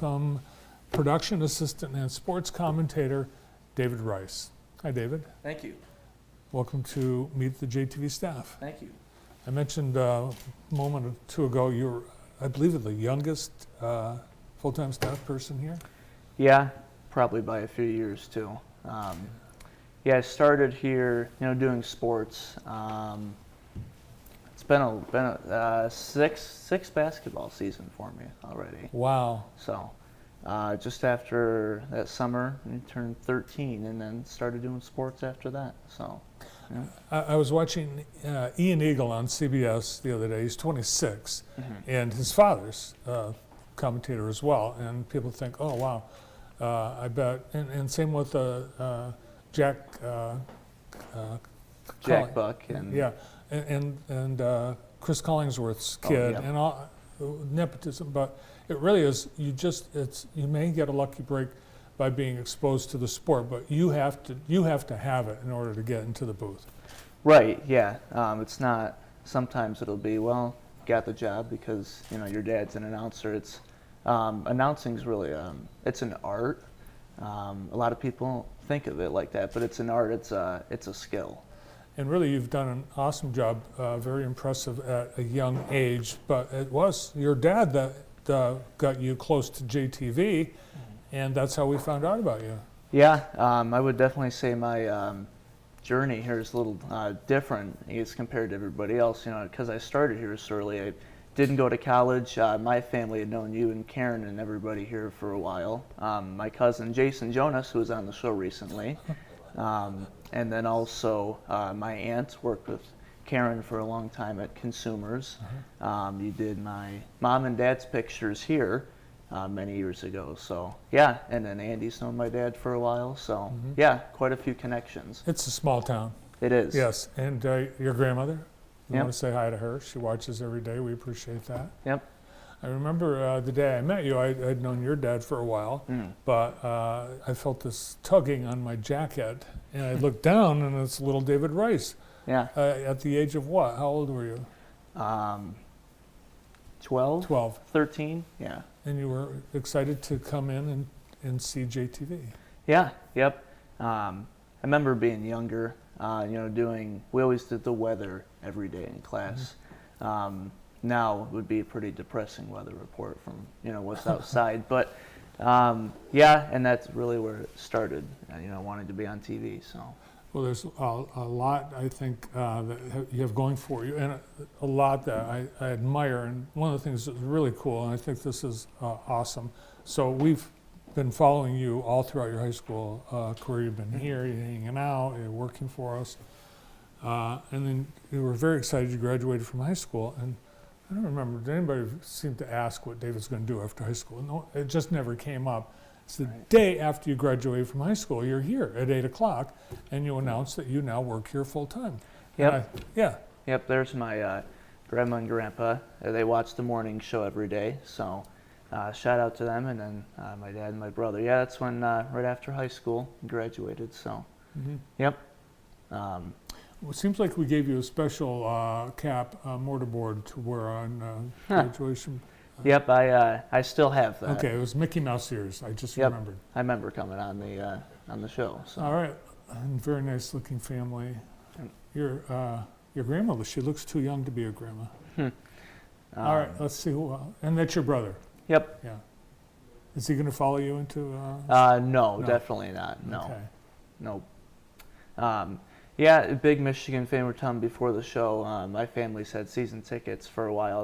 welcome production assistant and sports commentator David Rice. Hi, David. Thank you. Welcome to Meet the JTV staff. Thank you. I mentioned a moment or two ago you're, I believe, the youngest full-time staff person here. Yeah, probably by a few years too. Yeah, I started here, doing sports. It's been a six basketball season for me already. Wow. So, just after that summer, I turned 13, and then started doing sports after that. So, yeah. I was watching Ian Eagle on CBS the other day. He's 26, and his father's commentator as well. And people think, oh wow, I bet. And same with Jack. Jack Buck and yeah, and Chris Collingsworth's kid, yep. and all nepotism. But it really is. You may get a lucky break by being exposed to the sport, but you have to have it in order to get into the booth. Right. Yeah. It's not. Sometimes it'll be, well, got the job because your dad's an announcer. It's announcing's really it's an art. A lot of people don't think of it like that, but it's an art. It's a skill. And really, you've done an awesome job. Very impressive at a young age. But it was your dad that got you close to JTV, and that's how we found out about you. Yeah, I would definitely say my journey here is a little different as compared to everybody else. Because I started here so early. I didn't go to college. My family had known you and Karen and everybody here for a while. My cousin Jason Jonas, who was on the show recently, and then also my aunt worked with Karen for a long time at Consumers. You did my mom and dad's pictures here many years ago. So yeah, and then Andy's known my dad for a while. So yeah, quite a few connections. It's a small town. It is. Yes, and your grandmother. You Yep. want to say hi to her. She watches every day. We appreciate that. Yep. I remember the day I met you, I'd known your dad for a while, but I felt this tugging on my jacket, and I looked down, and it's little David Rice. Yeah. At the age of what? How old were you? 12? 12. 13? Yeah. And you were excited to come in and see JTV. Yeah, yep. I remember being younger, we always did the weather every day in class. Now it would be a pretty depressing weather report from, what's outside. But, yeah, and that's really where it started, wanting to be on TV, so. Well, there's a lot, I think, that you have going for you, and a lot that I admire. And one of the things that's really cool, and I think this is awesome. So we've been following you all throughout your high school career. You've been here, you're hanging out, you're working for us. And then you were very excited you graduated from high school. And I don't remember, did anybody seem to ask what David's going to do after high school? No, it just never came up. It's the day after you graduated from high school, you're here at 8 o'clock, and you announce that you now work here full time. Yep. Yeah. Yep, there's my grandma and grandpa. They watch the morning show every day, so shout out to them. And then my dad and my brother. Yeah, that's when, right after high school, graduated, so. Yep. Well, it seems like we gave you a special cap mortarboard to wear on graduation. Yep, I still have that. Okay, it was Mickey Mouse ears. I just remembered. I remember coming on the show. So. All right, and very nice looking family. Your grandmother, she looks too young to be a grandma. All right, let's see who. And that's your brother. Yep. Yeah. Is he going to follow you into? No, definitely not. No. Okay. Nope. Yeah, a big Michigan fan. We're telling before the show. My family's had season tickets for a while.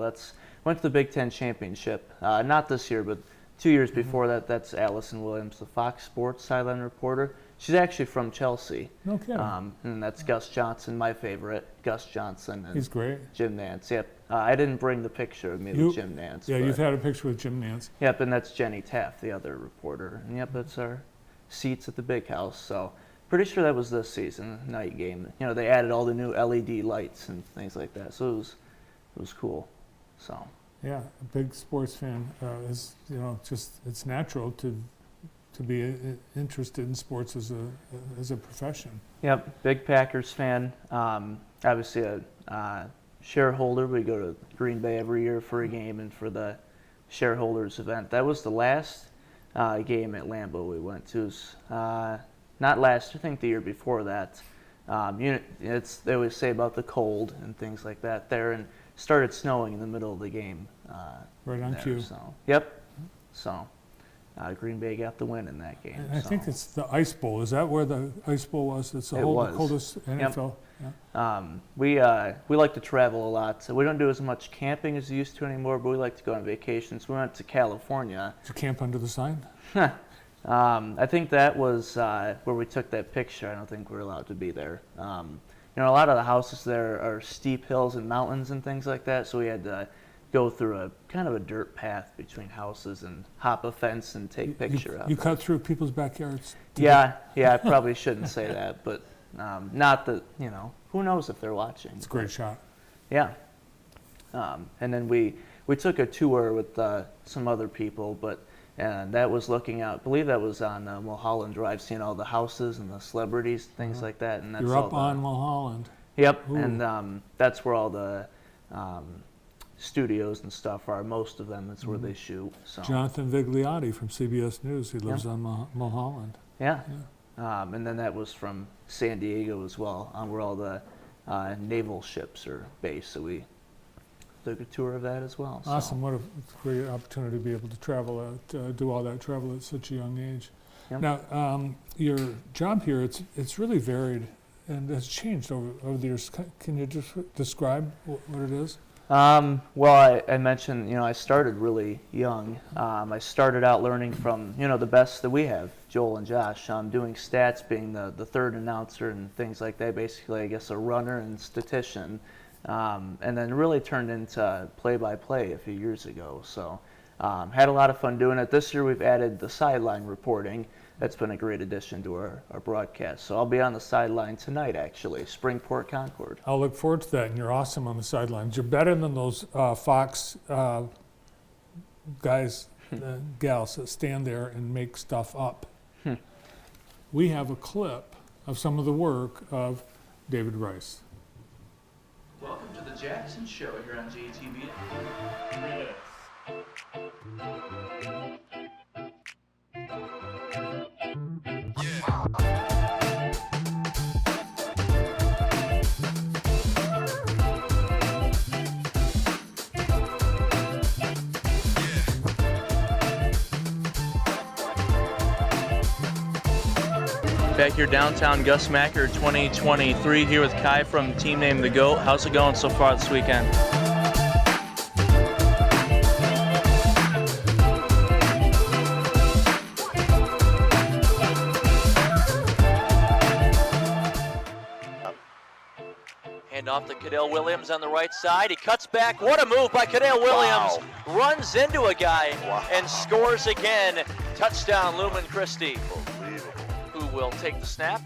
Went to the Big Ten championship. Not this year, but 2 years before that. That's Allison Williams, the Fox Sports sideline reporter. She's actually from Chelsea. No kidding. And that's Gus Johnson, my favorite. Gus Johnson. And he's great. Jim Nantz. Yep. I didn't bring the picture of me with Jim Nantz. Yeah, you've had a picture with Jim Nantz. Yep, and that's Jenny Taft, the other reporter. And yep, that's our seats at the big house. So pretty sure that was this season, night game. They added all the new LED lights and things like that. So it was cool. So. Yeah, a big sports fan is, just it's natural to be interested in sports as a profession. Yep, big Packers fan. Obviously a shareholder. We go to Green Bay every year for a game and for the shareholders event. That was the last game at Lambeau we went to. Not last, I think the year before that. They always say about the cold and things like that there, and started snowing in the middle of the game. Right on cue. So, yep. So Green Bay got the win in that game. And I think it's the Ice Bowl. Is that where the Ice Bowl was? It's the coldest NFL. Yep. We like to travel a lot. So we don't do as much camping as we used to anymore, but we like to go on vacations. We went to California. Did you camp under the sign? I think that was where we took that picture. I don't think we're allowed to be there. A lot of the houses there are steep hills and mountains and things like that, so we had to go through a kind of a dirt path between houses and hop a fence and take picture of You it. cut through people's backyards? Yeah, I probably shouldn't say that, but not that, who knows if they're watching. It's a great shot. Yeah. And then we took a tour with some other people, and that was looking out, I believe that was on Mulholland Drive, seeing all the houses and the celebrities, things like that. And that's You're up on Mulholland. Yep, Ooh. and that's where all the studios and stuff are. Most of them, that's where they shoot. So. Jonathan Vigliotti from CBS News, he lives on Mulholland. Yeah. And then that was from San Diego as well, where all the naval ships are based, so we took a tour of that as well. Awesome. What a great opportunity to be able to travel, do all that travel at such a young age. Yep. Now, your job here, it's really varied and has changed over the years. Can you just describe what it is? Well, I mentioned, I started really young. I started out learning from, the best that we have, Joel and Josh, doing stats, being the third announcer and things like that, basically, I guess, a runner and statistician. And then really turned into play-by-play a few years ago. So had a lot of fun doing it. This year we've added the sideline reporting. That's been a great addition to our broadcast. So I'll be on the sideline tonight, actually, Springport Concord. I'll look forward to that, and you're awesome on the sidelines. You're better than those Fox guys, gals that stand there and make stuff up. We have a clip of some of the work of David Rice. Welcome to the Jackson Show here on JTV. Back here downtown, Gus Macker 2023 here with Kai from Team Name the GOAT. How's it going so far this weekend? Hand off to Cadell Williams on the right side. He cuts back. What a move by Cadell Williams. Wow. Runs into a guy and scores again. Touchdown, Lumen Christie. Who will take the snap,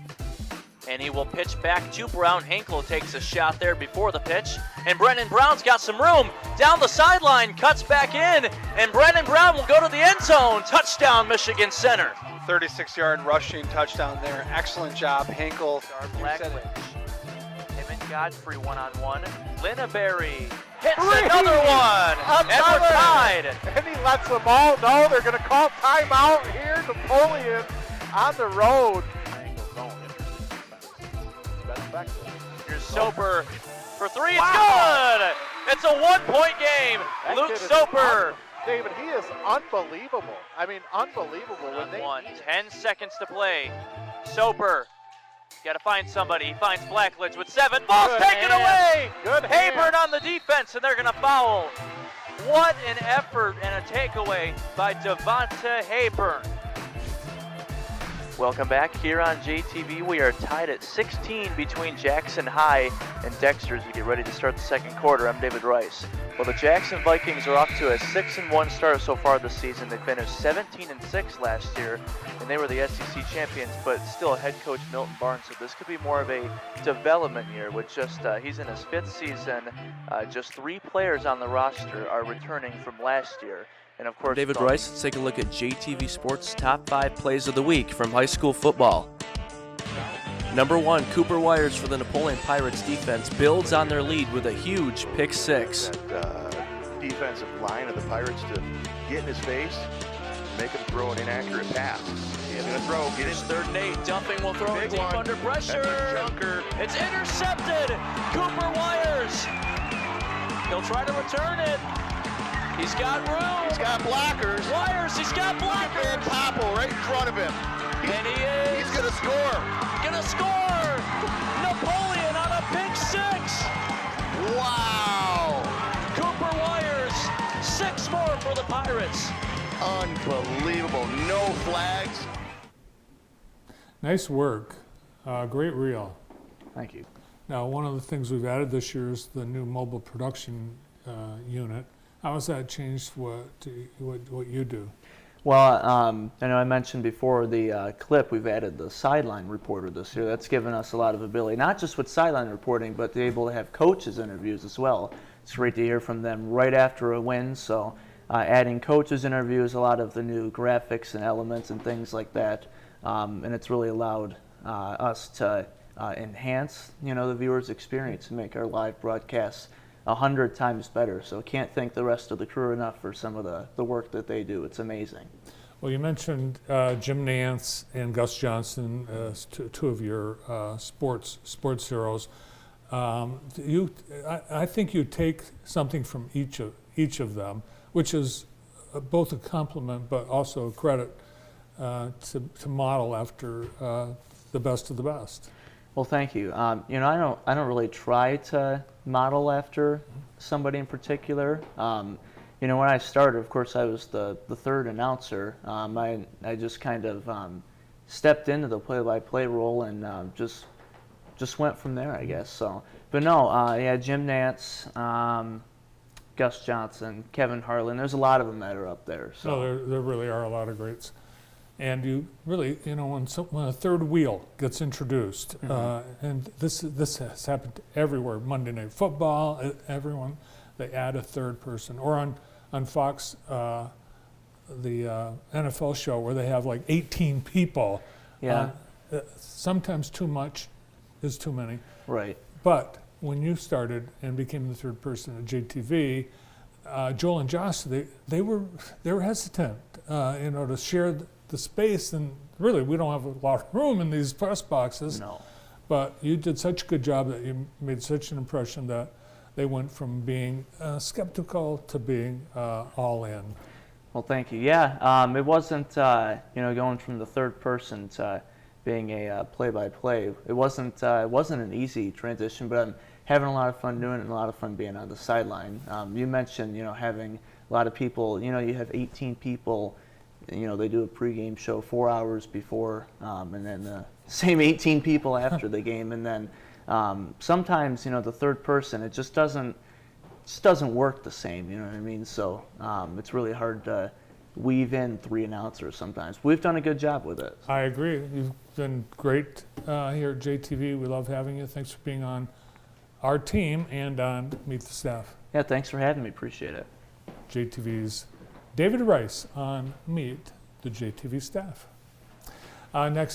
and he will pitch back to Brown. Hinkle takes a shot there before the pitch, and Brennan Brown's got some room. Down the sideline, cuts back in, and Brennan Brown will go to the end zone. Touchdown, Michigan Center. 36-yard rushing touchdown there. Excellent job, Hinkle. Blackledge. Him and Godfrey one-on-one. Linnaberry hits another one, and we're tied. And he lets them all know they're going to call timeout here. Napoleon on the road. Here's Soper for three. It's good. It's a one-point game. Luke Soper. David, he is unbelievable. I mean, unbelievable. When 10 seconds to play. Soper. Got to find somebody. He finds Blackledge with 7. Ball's taken away. Good Hayburn on the defense, and they're going to foul. What an effort and a takeaway by Devonta Hayburn. Welcome back here on JTV. We are tied at 16 between Jackson High and Dexter as we get ready to start the second quarter. I'm David Rice. Well, the Jackson Vikings are off to a 6-1 start so far this season. They finished 17-6 last year, and they were the SEC champions, but still head coach Milton Barnes said this could be more of a development year with just, he's in his 5th season. Just 3 players on the roster are returning from last year. And of course, David Rice, let's take a look at JTV Sports' top 5 plays of the week from high school football. Number 1, Cooper Wires for the Napoleon Pirates defense builds on their lead with a huge pick 6. defensive line of the Pirates to get in his face, make him throw an inaccurate pass. He's going to throw. It is 3rd and 8. Dumping will throw it Big deep one. under pressure. That's a junker. It's intercepted. Cooper Wires. He'll try to return it. He's got room. He's got blockers. Wires, he's got Van blockers. Poppel right in front of him. And he is He's going to score. gonna score. Napoleon on a pick 6. Wow. Cooper Wires, 6 more for the Pirates. Unbelievable. No flags. Nice work. Great reel. Thank you. Now, one of the things we've added this year is the new mobile production unit. How has that changed what you do? Well, I know I mentioned before the clip, we've added the sideline reporter this year. That's given us a lot of ability, not just with sideline reporting, but to be able to have coaches interviews as well. It's great to hear from them right after a win. So adding coaches interviews, a lot of the new graphics and elements and things like that. And it's really allowed us to enhance, the viewer's experience and make our live broadcasts 100 times better. So can't thank the rest of the crew enough for some of the work that they do. It's amazing. Well, you mentioned Jim Nance and Gus Johnson as two of your sports heroes. I think you take something from each of them, which is both a compliment but also a credit to model after the best of the best. Well, thank you. I don't really try to model after somebody in particular. When I started, of course, I was the third announcer. I just kind of stepped into the play-by-play role and just went from there, I guess. So, but no, Jim Nance, Gus Johnson, Kevin Harlan. There's a lot of them that are up there. So No, there really are a lot of greats. And you really, when a third wheel gets introduced, and this has happened everywhere, Monday Night Football, everyone, they add a third person. Or on Fox, the NFL show where they have like 18 people. Yeah. Sometimes too much is too many. Right. But when you started and became the third person at JTV, Joel and Josh, they were hesitant, to share the space, and really we don't have a lot of room in these press boxes. No. But you did such a good job that you made such an impression that they went from being skeptical to being all in. Well, thank you. Yeah, it wasn't, going from the third person to being a play-by-play. It wasn't an easy transition, but I'm having a lot of fun doing it and a lot of fun being on the sideline. You mentioned, having a lot of people. You have 18 people. They do a pregame show 4 hours before, and then the same 18 people after the game, and then sometimes the third person, it just doesn't work the same. You know what I mean? So it's really hard to weave in 3 announcers sometimes. We've done a good job with it. I agree. You've been great here at JTV. We love having you. Thanks for being on our team and on Meet the Staff. Yeah, thanks for having me. Appreciate it. JTV's David Rice on Meet the JTV Staff. Next